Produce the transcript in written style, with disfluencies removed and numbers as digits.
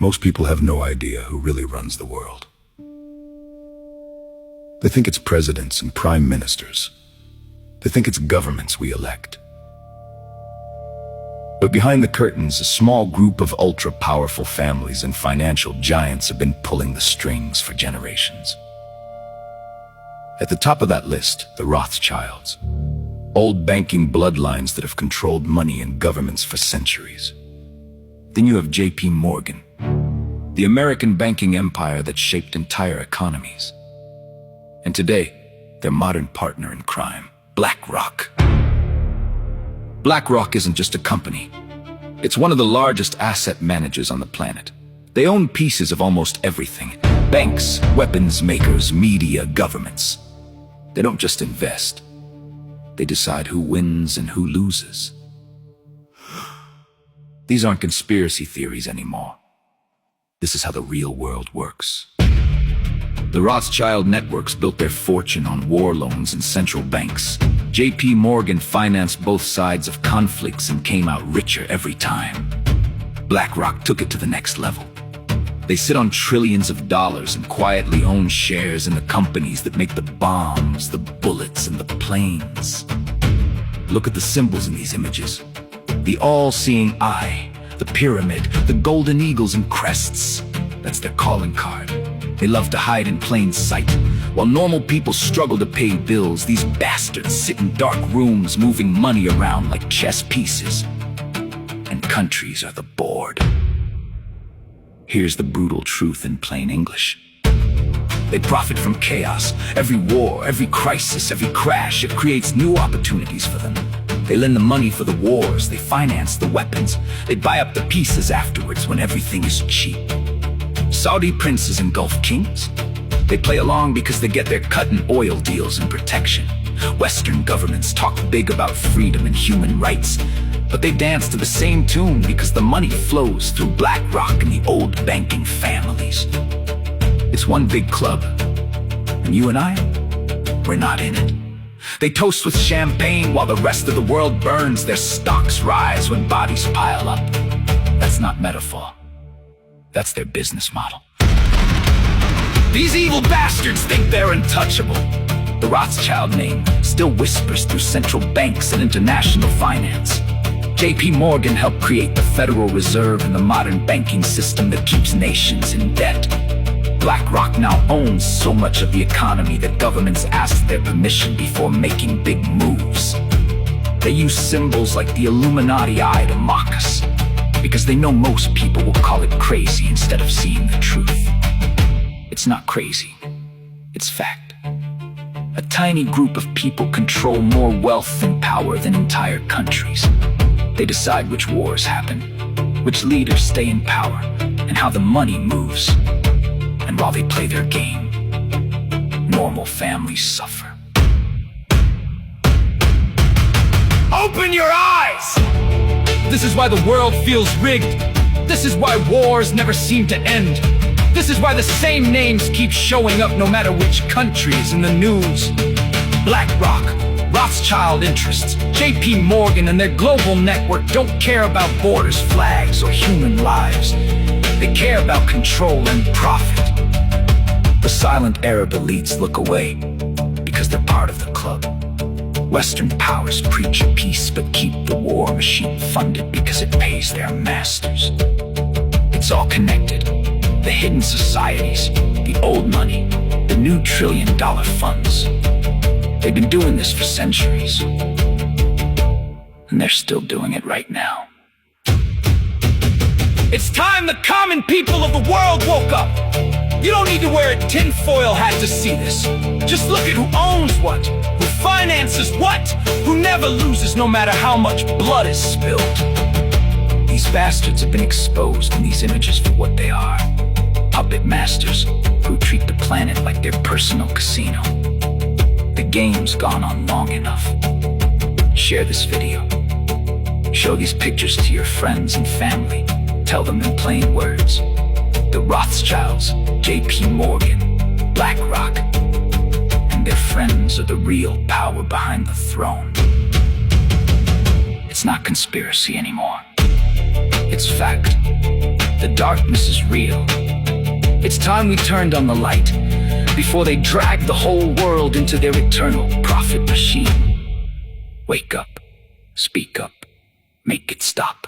Most people have no idea who really runs the world. They think it's presidents and prime ministers. They think it's governments we elect. But behind the curtains, a small group of ultra-powerful families and financial giants have been pulling the strings for generations. At the top of that list, the Rothschilds. Old banking bloodlines that have controlled money and governments for centuries. Then you have J.P. Morgan, the American banking empire that shaped entire economies. And today, their modern partner in crime, BlackRock. BlackRock isn't just a company. It's one of the largest asset managers on the planet. They own pieces of almost everything. Banks, weapons makers, media, governments. They don't just invest. They decide who wins and who loses. These aren't conspiracy theories anymore. This is how the real world works. The Rothschild networks built their fortune on war loans and central banks. J.P. Morgan financed both sides of conflicts and came out richer every time. BlackRock took it to the next level. They sit on trillions of dollars and quietly own shares in the companies that make the bombs, the bullets, and the planes. Look at the symbols in these images. The all-seeing eye, the pyramid, the golden eagles and crests. That's their calling card. They love to hide in plain sight. While normal people struggle to pay bills, these bastards sit in dark rooms moving money around like chess pieces. And countries are the board. Here's the brutal truth in plain English. They profit from chaos. Every war, every crisis, every crash, it creates new opportunities for them. They lend the money for the wars, they finance the weapons, they buy up the pieces afterwards when everything is cheap. Saudi princes and Gulf kings, they play along because they get their cut in oil deals and protection. Western governments talk big about freedom and human rights, but they dance to the same tune because the money flows through BlackRock and the old banking families. It's one big club, and you and I, we're not in it. They toast with champagne while the rest of the world burns. Their stocks rise when bodies pile up. That's not metaphor. That's their business model. These evil bastards think they're untouchable. The Rothschild name still whispers through central banks and international finance. J.P. Morgan helped create the Federal Reserve and the modern banking system that keeps nations in debt. BlackRock now owns so much of the economy that governments ask their permission before making big moves. They use symbols like the Illuminati eye to mock us, because they know most people will call it crazy instead of seeing the truth. It's not crazy, it's fact. A tiny group of people control more wealth and power than entire countries. They decide which wars happen, which leaders stay in power, and how the money moves. And while they play their game, normal families suffer. Open your eyes! This is why the world feels rigged. This is why wars never seem to end. This is why the same names keep showing up no matter which country is in the news. BlackRock, Rothschild interests, J.P. Morgan and their global network don't care about borders, flags, or human lives. They care about control and profit. The silent Arab elites look away because they're part of the club. Western powers preach peace but keep the war machine funded because it pays their masters. It's all connected. The hidden societies, the old money, the new trillion-dollar funds. They've been doing this for centuries. And they're still doing it right now. It's time the common people of the world woke up. You don't need to wear a tinfoil hat to see this. Just look at who owns what, who finances what, who never loses no matter how much blood is spilled. These bastards have been exposed in these images for what they are. Puppet masters who treat the planet like their personal casino. The game's gone on long enough. Share this video. Show these pictures to your friends and family. Tell them in plain words. The Rothschilds, J.P. Morgan, BlackRock, and their friends are the real power behind the throne. It's not conspiracy anymore. It's fact. The darkness is real. It's time we turned on the light before they drag the whole world into their eternal profit machine. Wake up, speak up, make it stop.